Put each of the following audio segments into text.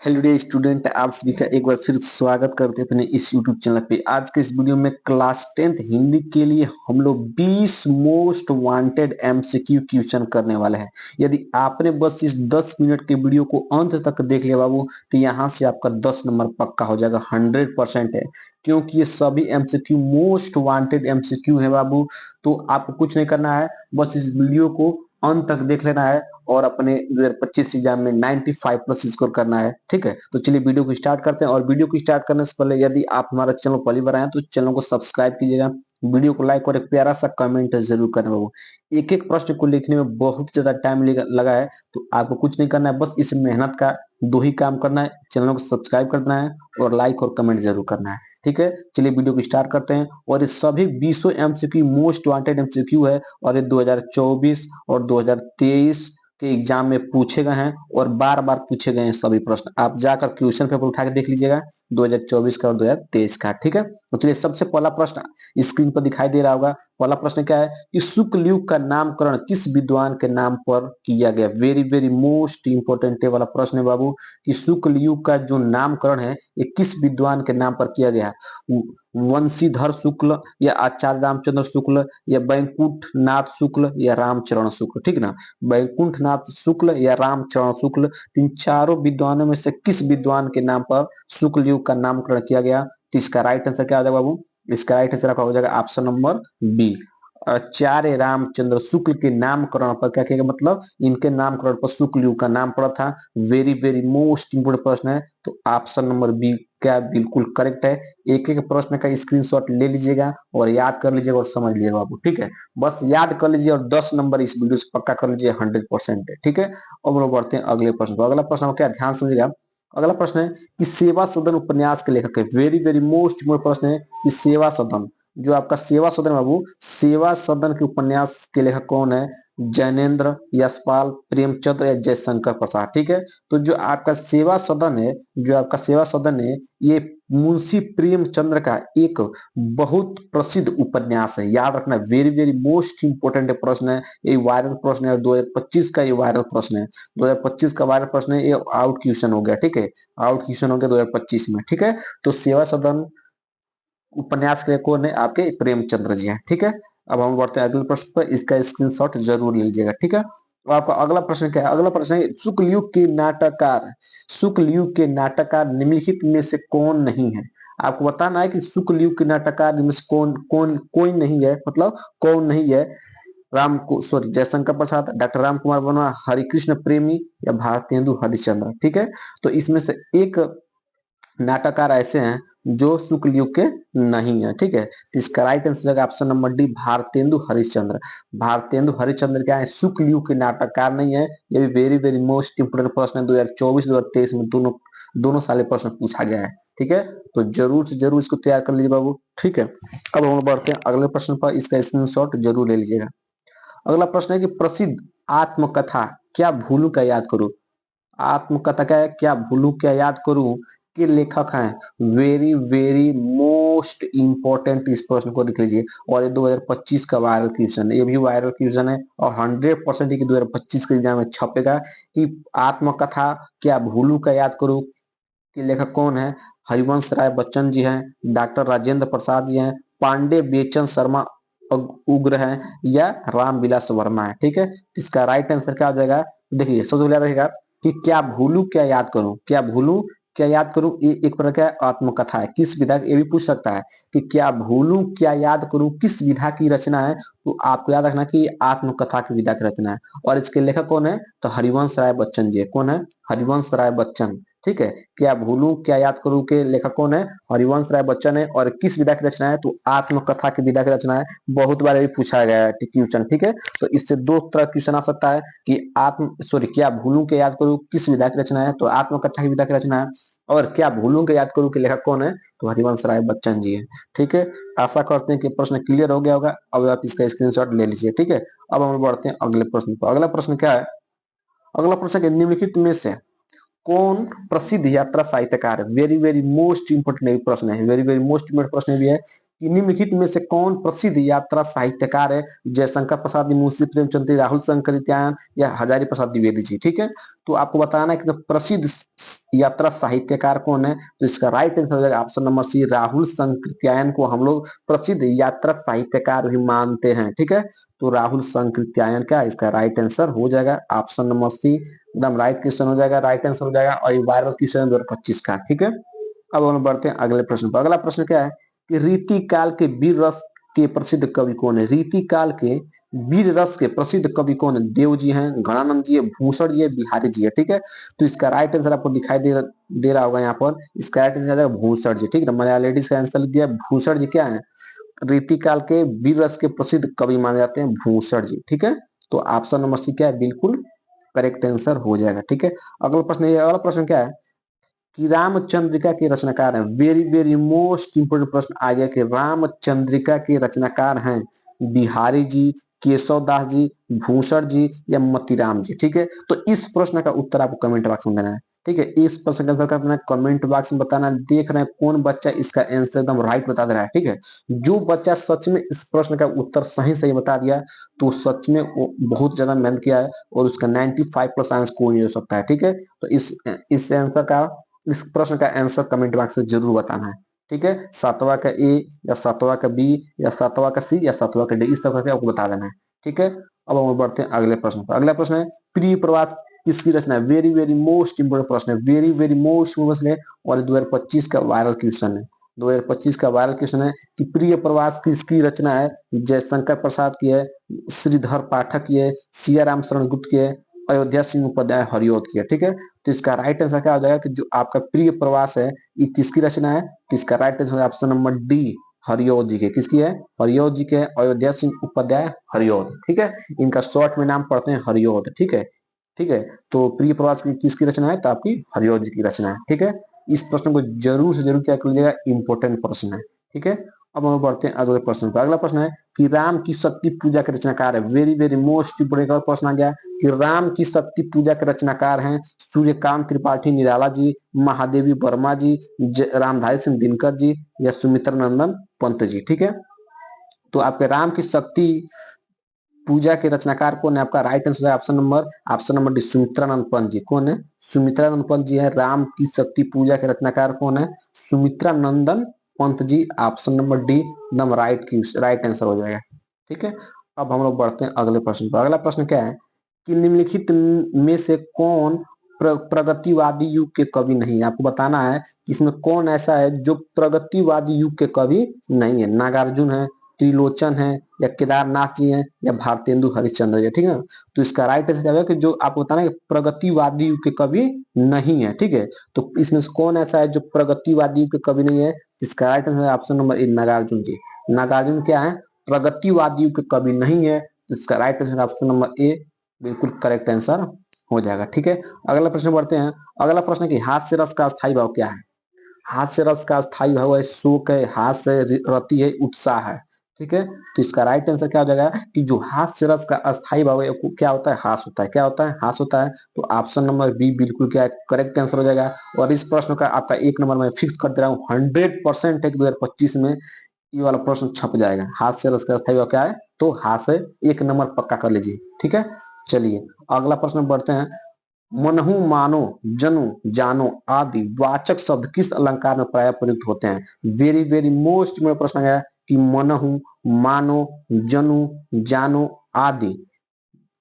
Hello day student, आप सभी का एक बार फिर स्वागत करते हैं अपने इस यूट्यूब चैनल पे। आज के इस वीडियो में क्लास 10th हिंदी के लिए हम लोग 20 मोस्ट वांटेड एमसीक्यू क्वेश्चन करने वाले हैं। यदि आपने बस इस 10 मिनट के वीडियो को अंत तक देख लिया बाबू, तो यहाँ से आपका 10 नंबर पक्का हो जाएगा, 100% है। क्योंकि ये सभी एमसीक्यू मोस्ट वांटेड एमसीक्यू है बाबू। तो आपको कुछ नहीं करना है, बस इस वीडियो को अंत तक देख लेना है और अपने 2025 एग्जाम में 95 प्लस स्कोर करना है। ठीक है, तो चलिए वीडियो को स्टार्ट करते हैं। और वीडियो को स्टार्ट करने से पहले यदि आप हमारा चैनल पहली बार आए हैं तो चैनल को सब्सक्राइब कीजिएगा, वीडियो को लाइक और एक प्यारा सा कमेंट जरूर करना बाबू। एक एक प्रश्न को लिखने में बहुत ज्यादा टाइम लगा है, तो आपको कुछ नहीं करना है, बस इस मेहनत का दो ही काम करना है, चैनल को सब्सक्राइब कर देना है और लाइक और कमेंट जरूर करना है। ठीक है, चलिए वीडियो को स्टार्ट करते हैं। और ये सभी 20 एमसीक्यू मोस्ट वांटेड एमसीक्यू है और ये 2024 और 2023 के एग्जाम में पूछे गए हैं और बार बार पूछे गए हैं सभी प्रश्न। आप जाकर क्वेश्चन पेपर उठा के देख लीजिएगा 2024 का और 2023 का। ठीक है, तो चलिए सबसे पहला प्रश्न स्क्रीन पर दिखाई दे रहा होगा। पहला प्रश्न क्या है कि शुक्ल युग का नामकरण किस विद्वान के नाम पर किया गया। वेरी वेरी मोस्ट इंपोर्टेंट वाला प्रश्न है बाबू कि शुक्ल युग का जो नामकरण है ये किस विद्वान के नाम पर किया गया। वंशीधर शुक्ल या आचार्य रामचंद्र शुक्ल या बैकुंठ नाथ शुक्ल या रामचरण शुक्ल। ठीक ना, बैकुंठ नाथ शुक्ल या रामचरण शुक्ल, इन चारों विद्वानों में से किस विद्वान के नाम पर शुक्ल युग का नामकरण किया गया। तो इसका राइट आंसर क्या आ जाएगा बाबू, इसका राइट आंसर आपका हो जाएगा ऑप्शन नंबर बी। आचार्य रामचंद्र शुक्ल के नामकरण पर क्या किया गया, मतलब इनके नामकरण पर शुक्ल युग का नाम पड़ा था। वेरी वेरी मोस्ट इंपोर्टेंट प्रश्न है, तो ऑप्शन नंबर बी क्या बिल्कुल करेक्ट है। एक एक प्रश्न का स्क्रीनशॉट ले लीजिएगा और याद कर लीजिएगा और समझ लीजिएगा बाबू। ठीक है, बस याद कर लीजिए और 10 नंबर इस वीडियो से पक्का कर लीजिए, 100% है। ठीक है, अब हम लोग बढ़ते हैं अगले प्रश्न को। अगला प्रश्न क्या, ध्यान समझिएगा। अगला प्रश्न है कि सेवा सदन उपन्यास के लेखक है। वेरी वेरी मोस्ट इंपोर्टेंट प्रश्न है कि सेवा सदन, जो आपका सेवा सदन बाबू, सेवा सदन के उपन्यास के लेखक कौन है। जैनेन्द्र, यशपाल, प्रेमचंद्र या जयशंकर प्रसाद। ठीक है, तो जो आपका सेवा सदन है, जो आपका सेवा सदन है, ये मुंशी प्रेमचंद्र का एक बहुत प्रसिद्ध उपन्यास है। याद रखना, वेरी वेरी मोस्ट इंपोर्टेंट प्रश्न है, ये वायरल प्रश्न है। 2025 का ये वायरल प्रश्न है, 2025 का वायरल प्रश्न है, ये आउट क्वेश्चन हो गया। ठीक है, आउट क्वेश्चन हो गया 2025 में। ठीक है, तो सेवा सदन उपन्यास के कौन है, आपके प्रेमचंद्र जी हैं। ठीक है, अब हम बढ़ते हैं अगले प्रश्न पर, इसका स्क्रीनशॉट जरूर ले लीजिएगा। ठीक है, अब आपका अगला प्रश्न क्या है, अगला प्रश्न है शुक्ल युग के नाटककार, शुक्ल युग के नाटककार निम्नलिखित में से कौन नहीं है। आपको बताना है कि शुक्ल युग के नाटककार में से कौन कौन कोई नहीं है, मतलब कौन नहीं है। राम को सॉरी जयशंकर प्रसाद, डॉक्टर राम कुमार वर्मा, हरिकृष्ण प्रेमी या भारतेंदु हरिश्चंद्र। ठीक है, तो इसमें से एक नाटककार ऐसे हैं जो शुक्ल युग के नहीं है। ठीक है, तो इसका right answer option number D, Bharatendu Harishchandra. Bharatendu Harishchandra क्या है, शुक्ल युग के नाटककार नहीं है। ये भी वेरी वेरी मोस्ट इंपोर्टेंट प्रश्न है, 2024-2023 में दोनों दोनों साल प्रश्न पूछा गया है। ठीक है, तो जरूर से जरूर इसको तैयार कर लीजिए बाबू। ठीक है, अब हम बढ़ते हैं अगले प्रश्न पर, इसका स्क्रीनशॉट जरूर ले लीजिएगा। अगला प्रश्न है कि प्रसिद्ध आत्मकथा क्या भूलू क्या याद करूं। आत्मकथा क्या है, क्या भूलू क्या याद करूं के लेखक हैं। वेरी वेरी मोस्ट इंपॉर्टेंट, इस प्रश्न को लिख लीजिए। और ये 2025 का वायरल क्वेश्चन है, ये भी वायरल क्वेश्चन है और 100% 2025 के एग्जाम में छपेगा कि आत्मकथा क्या भूलू का याद करूं के लेखक कौन है। हरिवंश राय बच्चन जी हैं, डॉक्टर राजेंद्र प्रसाद जी हैं, पांडे बेचन शर्मा उग्र हैं या रामविलास वर्मा है। ठीक है, इसका राइट आंसर क्या हो जाएगा, देखिए सबसे पहले रहेगा कि क्या भूलू क्या याद करूं, क्या भूलू क्या याद करूं, ये एक प्रकार का आत्मकथा है। किस विधा, ये भी पूछ सकता है कि क्या भूलू क्या याद करूं किस विधा की रचना है। तो आपको याद रखना कि आत्मकथा की विधा की रचना है और इसके लेखक कौन है, तो हरिवंश राय बच्चन जी है। कौन है, हरिवंश राय बच्चन। ठीक है, क्या भूलू क्या याद करूं के लेखक कौन है, हरिवंश राय बच्चन है। और किस विधा की रचना है, तो आत्मकथा की विधा की रचना है। बहुत बार ये पूछा गया है क्वेश्चन। ठीक है, तो इससे दो तरह क्वेश्चन आ सकता है कि क्या भूलू के याद करूं किस विधा की रचना है, तो आत्मकथा की विधा की रचना है। और क्या भूलू के याद करूं के लेखक कौन है, तो हरिवंश राय बच्चन जी है। ठीक है, आशा करते हैं कि प्रश्न क्लियर हो गया होगा। अब आप इसका स्क्रीनशॉट ले लीजिए। ठीक है, अब हम बढ़ते हैं अगले प्रश्न पर। अगला प्रश्न क्या है, अगला प्रश्न है निम्नलिखित में से कौन प्रसिद्ध यात्रा साहित्यकार है। वेरी वेरी मोस्ट इंपोर्टेंट प्रश्न है, वेरी वेरी मोस्ट इंपोर्टेंट प्रश्न भी है कि निम्नलिखित में से कौन प्रसिद्ध यात्रा साहित्यकार है? जयशंकर प्रसाद, मुंशी प्रेमचंद, राहुल शंकरित्यायन या हजारी प्रसाद द्विवेदी जी। ठीक है, तो आपको बताना है कि तो प्रसिद्ध यात्रा साहित्यकार कौन है, तो इसका राइट आंसर हो जाएगा ऑप्शन नंबर सी, राहुल शंकरित्यायन को हम लोग प्रसिद्ध यात्रा साहित्यकार भी मानते हैं। ठीक है, तो राहुल शंकरित्यायन का इसका राइट आंसर हो जाएगा ऑप्शन नंबर सी, एकदम राइट क्वेश्चन हो जाएगा, राइट आंसर हो जाएगा, और ये वायरल क्वेश्चन 2025 का। ठीक है, अब हम बढ़ते हैं अगले प्रश्न पर। अगला प्रश्न क्या है कि रीति काल के वीर रस के प्रसिद्ध कवि कौन है? रीति काल के वीर रस के प्रसिद्ध कवि कौन है? देव जी हैं, घनानंद जी है, भूषण जी है, बिहारी जी है। ठीक है, तो इसका राइट आंसर आपको दिखाई दे रहा होगा यहाँ पर, इसका राइट आंसर है भूषण जी। ठीक है, मैंने लेडीज का आंसर लिख दिया, भूषण जी क्या है, रीति काल के वीर रस के प्रसिद्ध कवि माने जाते हैं भूषण जी। ठीक है, तो ऑप्शन नंबर सी क्या है, बिल्कुल करेक्ट आंसर हो जाएगा। ठीक है, अगला प्रश्न, ये अगला प्रश्न क्या है कि रामचंद्रिका के रचनाकार हैं, वेरी वेरी मोस्ट इंपोर्टेंट प्रश्न आ गया कि रामचंद्रिका के रचनाकार हैं बिहारी जी, केशव दास जी, भूषण जी या मतीराम जी। ठीक है, तो इस प्रश्न का उत्तर आपको कमेंट बॉक्स में देना है। ठीक है, इस प्रश्न का आंसर करना है, कमेंट बॉक्स में बताना। देख रहे हैं कौन बच्चा इसका आंसर एकदम राइट बता दे रहा है। ठीक है, जो बच्चा सच में इस प्रश्न का उत्तर सही सही बता दिया तो सच में वो बहुत ज्यादा मेहनत किया है और उसका 95 प्लस आंसर कोई नहीं हो सकता है। ठीक है, तो इस आंसर का, इस प्रश्न का आंसर कमेंट बॉक्स में जरूर बताना है। ठीक है, सातवां का ए या सातवां का बी या सातवां का सी या सातवां का डी, इस तरह से आपको बता देना है। ठीक है, अब हम बढ़ते हैं अगले प्रश्न पर। अगला प्रश्न है प्रिय प्रवास किसकी रचना है? वेरी वेरी मोस्ट इंपोर्टेंट प्रश्न है, वेरी वेरी मोस्ट प्रश्न है, और 2025 का वायरल क्वेश्चन है। 2025 का वायरल क्वेश्चन है कि प्रिय प्रवास किसकी रचना है? जयशंकर प्रसाद की है, श्रीधर पाठक की है, सिया राम शरण गुप्त की है, अयोध्या सिंह उपाध्याय हरिऔध की है। ठीक है, तो इसका राइट आंसर क्या हो जाएगा कि जो आपका प्रिय प्रवास है ये किसकी रचना है? तो इसका right answer option number D, Hariaudh ji के। किसकी है? हरिऔध जी के, अयोध्या सिंह उपाध्याय हरिऔध। ठीक है, इनका शॉर्ट में नाम पढ़ते हैं हरिऔध। ठीक है, ठीक है, तो प्रिय प्रवास की किसकी रचना है? तो आपकी हरिऔध जी की रचना है। ठीक है, इस प्रश्न को जरूर से जरूर क्या कर लीजिएगा, इंपोर्टेंट प्रश्न है। ठीक है, अब हम बढ़ते हैं अगले प्रश्न पर। अगला प्रश्न है कि राम की शक्ति पूजा के रचनाकार है, वेरी वेरी मोस्ट इंपोर्टेंट प्रश्न आ गया कि राम की शक्ति पूजा के रचनाकार हैं सूर्यकांत त्रिपाठी निराला जी, महादेवी वर्मा जी, रामधारी सिंह दिनकर जी या सुमित्रा नंदन पंत जी। ठीक है, तो आपके राम की शक्ति पूजा के रचनाकार कौन है? आपका राइट आंसर है option number D, Sumitranand Pant ji. कौन है? सुमित्रानंद पंत जी है राम की शक्ति पूजा के रचनाकार। कौन है? सुमित्रा नंदन Pant ji. Option number D एकदम राइट आंसर हो जाएगा। ठीक है, अब हम लोग बढ़ते हैं अगले प्रश्न पर। अगला प्रश्न क्या है कि निम्नलिखित में से कौन प्रगतिवादी युग के कवि नहीं है? आपको बताना है कि इसमें कौन ऐसा है जो प्रगतिवादी युग के कवि नहीं है। नागार्जुन है, त्रिलोचन है या केदारनाथ जी हैं या भारतेंदु हरिश्चंद्र जी। ठीक है, तो इसका राइट आंसर क्या है कि जो आपको बताना है प्रगतिवादी युग के कवि नहीं है। ठीक है, तो इसमें से कौन ऐसा है जो प्रगतिवादी युग के कवि नहीं है? इसका राइट आंसर है ऑप्शन नंबर ए, नागार्जुन जी। नागार्जुन क्या है? प्रगतिवादी युग के कवि नहीं है, तो इसका right answer option number A बिल्कुल करेक्ट आंसर हो जाएगा। ठीक है, अगला प्रश्न बढ़ते हैं। अगला प्रश्न है कि हास्य रस का स्थायी भाव क्या है? हास्य रस का स्थायी भाव है शोक है, हास्य है, रति है, उत्साह है। ठीक है, तो इसका राइट आंसर क्या हो जाएगा कि जो हास्य रस का अस्थायी भाव है वो क्या होता है? हास होता है। क्या होता है? हास होता है। तो ऑप्शन नंबर बी बिल्कुल क्या है, करेक्ट आंसर हो जाएगा। और इस प्रश्न का आपका एक नंबर में फिक्स कर दे रहा हूँ, 100% है 2025 में ये वाला प्रश्न छप जाएगा। हास्य रस का अस्थायी भाव क्या है? तो हास्य, एक नंबर पक्का कर लीजिए। ठीक है, चलिए अगला प्रश्न बढ़ते हैं। मनहु, मानो, जनु, जानो आदि वाचक शब्द किस अलंकार में प्राय प्रयुक्त होते हैं? वेरी वेरी मोस्ट में प्रश्न है कि मनहु, मानो, जनु, जानो आदि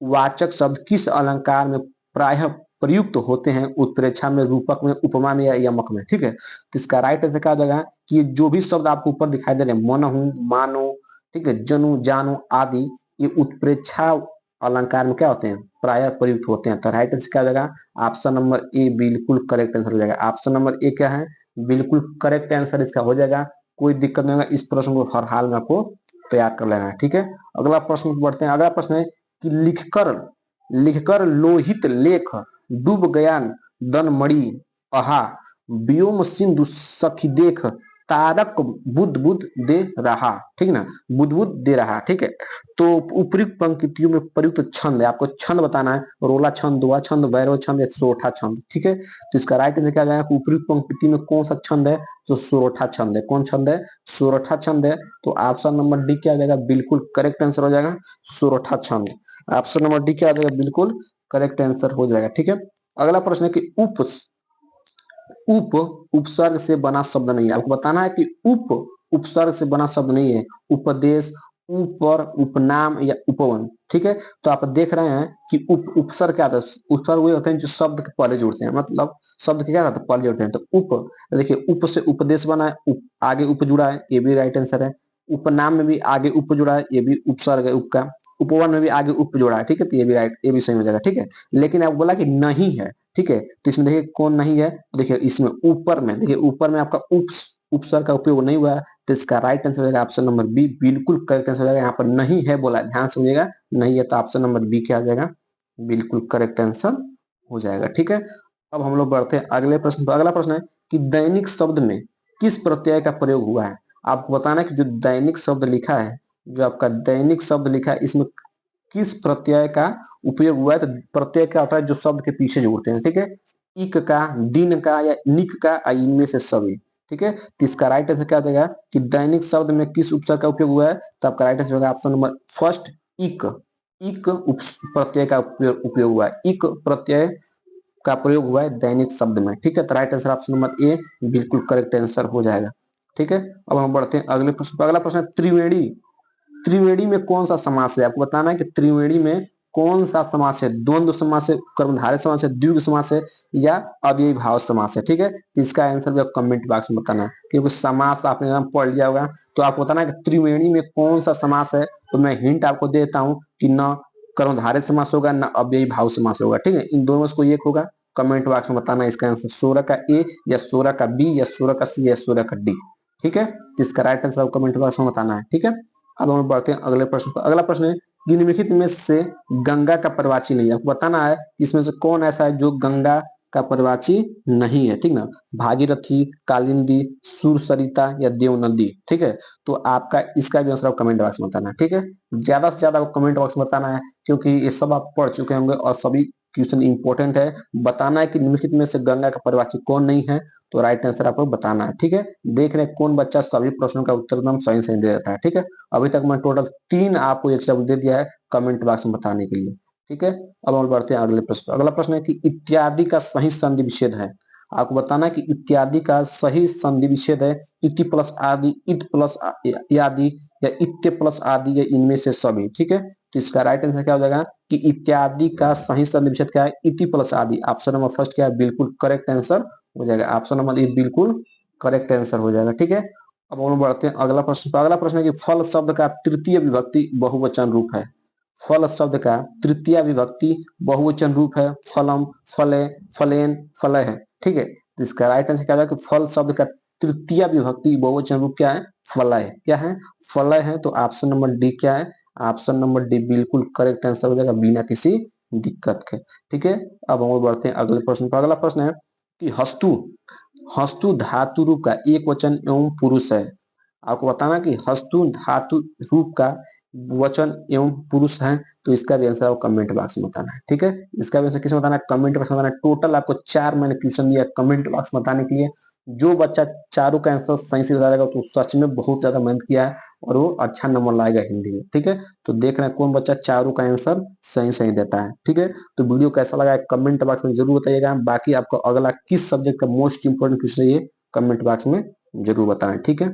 वाचक शब्द किस अलंकार में प्राय प्रयुक्त होते हैं? उत्प्रेक्षा में, रूपक में, उपमा में या यमक में। ठीक है, तो इसका राइट आंसर क्या हो जाएगा कि ये जो भी शब्द आपको ऊपर दिखाई दे रहे हैं, मनहु, मानो, ठीक है, जनु, जानो आदि, ये उत्प्रेक्षा अलंकार में क्या होते हैं? प्राय प्रयुक्त होते हैं। तो राइट आंसर क्या हो जाएगा? ऑप्शन नंबर ए बिल्कुल करेक्ट आंसर हो जाएगा। ऑप्शन नंबर ए क्या है? बिल्कुल करेक्ट आंसर इसका हो जाएगा। कोई दिक्कत नहीं होगा, इस प्रश्न को हर हाल में आपको तैयार कर लेना है। ठीक है, अगला प्रश्न बढ़ते हैं। अगला प्रश्न है कि लिखकर लिखकर लोहित लेख डूब गया दन मणि अहा व्योम सिंधु सखी देख तारक बुध बुध दे रहा, ठीक ना, बुध बुध दे रहा, ठीक है। तो उपयुक्त पंक्तियों में प्रयुक्त छंद है, आपको छंद बताना है, रोला छंद, दोहा छंद, वैरव छंद या सोरठा छंद, ठीक है। तो इसका राइट आंसर क्या जाएगा, उपयुक्त पंक्ति में कौन सा छंद है, तो सोरठा छंद है। कौन छंद है, सोरठा छंद है। तो ऑप्शन नंबर डी क्या आ जाएगा, बिल्कुल करेक्ट आंसर हो जाएगा सोरठा छंद। ऑप्शन नंबर डी क्या आ जाएगा, बिल्कुल करेक्ट आंसर हो जाएगा, ठीक है। अगला प्रश्न है कि उप उपसर्ग से बना शब्द नहीं है, आपको बताना है कि उप उपसर्ग से बना शब्द नहीं है। उपदेश, ऊपर, उपनाम या उपवन, ठीक है। तो आप देख रहे हैं कि उपसर्ग क्या होता है, उपसर्ग वही होते हैं जो शब्द के पहले जुड़ते हैं, मतलब शब्द के क्या होता है, पहले जुड़ते हैं। तो उप, देखिए उप से उपदेश बना है, आगे उप जुड़ा है, ये भी राइट आंसर है। उपनाम में भी आगे उप जुड़ा है, ये भी उपसर्ग है उप का। उपवन में भी आगे उप जुड़ा है, ठीक है, तो ये भी राइट, ये भी सही हो जाएगा, ठीक है। लेकिन आप बोला कि नहीं है, ठीक है, तो इसमें देखिए कौन नहीं है, देखिए इसमें ऊपर में, देखिए ऊपर में आपका उपसर्ग का उपयोग नहीं हुआ है, तो इसका राइट आंसर हो जाएगा ऑप्शन नंबर बी, बिल्कुल करेक्ट आंसर हो जाएगा। यहाँ पर नहीं है बोला, ध्यान से सुनिएगा, नहीं है, तो ऑप्शन नंबर बी क्या आ जाएगा, बिल्कुल करेक्ट आंसर हो जाएगा, ठीक है। अब हम लोग बढ़ते हैं अगले प्रश्न पर। अगला प्रश्न है कि दैनिक शब्द में किस प्रत्यय का प्रयोग हुआ है। आपको बताना है कि जो दैनिक शब्द लिखा है, जो आपका दैनिक शब्द लिखा है, इसमें किस प्रत्यय का उपयोग हुआ है। तो प्रत्यय क्या होता है, जो शब्द के पीछे जोड़ते हैं, ठीक है। इक का, दिन का या निक का, इनमें से सभी, ठीक है। तो इसका राइट आंसर क्या हो जाएगा कि दैनिक शब्द में किस उपसर्ग का उपयोग हुआ है, तो आपका राइट आंसर होगा ऑप्शन नंबर फर्स्ट, इक। इक प्रत्यय का उपयोग हुआ है, इक प्रत्यय का प्रयोग हुआ है दैनिक शब्द में, ठीक है। तो right answer option number A बिल्कुल करेक्ट आंसर हो जाएगा, ठीक है। अब हम बढ़ते हैं अगले प्रश्न। अगला प्रश्न है त्रिवेणी, त्रिवेणी में कौन सा समास है। आपको बताना है कि त्रिवेणी में कौन सा समास है, द्वंद्व समास है, कर्मधारय समास है, द्विगु समास है या अव्ययी भाव समास है, ठीक है। तो इसका आंसर भी आप कमेंट बॉक्स में बताना है, क्योंकि समास आपने एकदम पढ़ लिया होगा। तो आपको बताना है कि त्रिवेणी में कौन सा समास है। तो मैं हिंट आपको देता हूँ कि न कर्मधारय समास होगा, न अव्ययी भाव समास होगा, ठीक है। इन दोनों में से कोई एक होगा। कमेंट बॉक्स में बताना इसका आंसर 16 का ए या 16 का बी या 16 का सी या 16 का डी, ठीक है। तो इसका राइट आंसर कमेंट बॉक्स में बताना है, ठीक है। अब हम बढ़ते हैं अगले प्रश्न पर। अगला प्रश्न है निम्नलिखित में से गंगा का पर्ववाची नहीं है। आपको बताना है इसमें से कौन ऐसा है जो गंगा का पर्ववाची नहीं है, ठीक ना। भागीरथी, कालिंदी, सुरसरिता या देव नदी, ठीक है। तो आपका इसका भी आंसर आप कमेंट बॉक्स में बताना है, ठीक है। ज्यादा से ज्यादा कमेंट बॉक्स में बताना है, क्योंकि ये सब आप पढ़ चुके होंगे और सभी क्वेश्चन इंपॉर्टेंट है। बताना है कि निम्नलिखित में से गंगा का पर्ववाची कौन नहीं है, तो राइट आंसर आपको बताना है, ठीक है। देख रहे हैं कौन बच्चा सभी प्रश्नों का उत्तर एकदम सही सही दे देता है, ठीक है। अभी तक मैं टोटल 3 आपको एक शब्द दे दिया है कमेंट बॉक्स में बताने के लिए, ठीक है। अब हम बढ़ते हैं अगले प्रश्न। अगला प्रश्न है कि इत्यादि का सही संधि विच्छेद है। आपको बताना है कि इत्यादि का सही संधि विच्छेद है इति प्लस आदि, इत प्लस आदि या इत्य प्लस आदि या इनमें से सभी, ठीक है। तो इसका राइट आंसर क्या हो जाएगा कि इत्यादि का सही संधि विच्छेद क्या है, इति प्लस आदि। ऑप्शन नंबर फर्स्ट क्या है, बिल्कुल करेक्ट आंसर हो जाएगा। ऑप्शन नंबर ए बिल्कुल करेक्ट आंसर हो जाएगा, ठीक है। अब हम बढ़ते हैं अगला प्रश्न। अगला प्रश्न है कि फल शब्द का तृतीय विभक्ति बहुवचन रूप है। फल शब्द का तृतीय विभक्ति बहुवचन रूप है फलम, फले, फलेन, फलय है, ठीक है। तो इसका राइट आंसर क्या होगा कि फल शब्द का तृतीय विभक्ति बहुवचन रूप क्या है, फलय, क्या है, फलय है। तो ऑप्शन नंबर डी क्या है, ऑप्शन नंबर डी बिल्कुल करेक्ट आंसर हो जाएगा बिना किसी दिक्कत के, ठीक है। अब हम बढ़ते हैं अगले प्रश्न पर। अगला प्रश्न है कि हस्तु, हस्तु धातु रूप का एक वचन एवं पुरुष है। आपको बताना कि हस्तु धातु रूप का वचन एवं पुरुष है। तो इसका भी आंसर आपको कमेंट बॉक्स में बताना है, ठीक है। इसका भी आंसर किसमें बताना है, कमेंट बॉक्स में बताना है। टोटल आपको 4 मैंने क्वेश्चन दिया कमेंट बॉक्स में बताने के लिए। जो बच्चा चारों का आंसर सही से बता देगा तो सच में बहुत ज्यादा मेहनत किया है और वो अच्छा नंबर लाएगा हिंदी में, ठीक है। तो देख रहे हैं कौन बच्चा चारों का आंसर सही सही देता है, ठीक है। तो वीडियो कैसा लगा कमेंट बॉक्स में जरूर बताइएगा। बाकी आपको अगला किस सब्जेक्ट का मोस्ट इंपोर्टेंट क्वेश्चन है ये कमेंट बॉक्स में जरूर बताएं, ठीक है।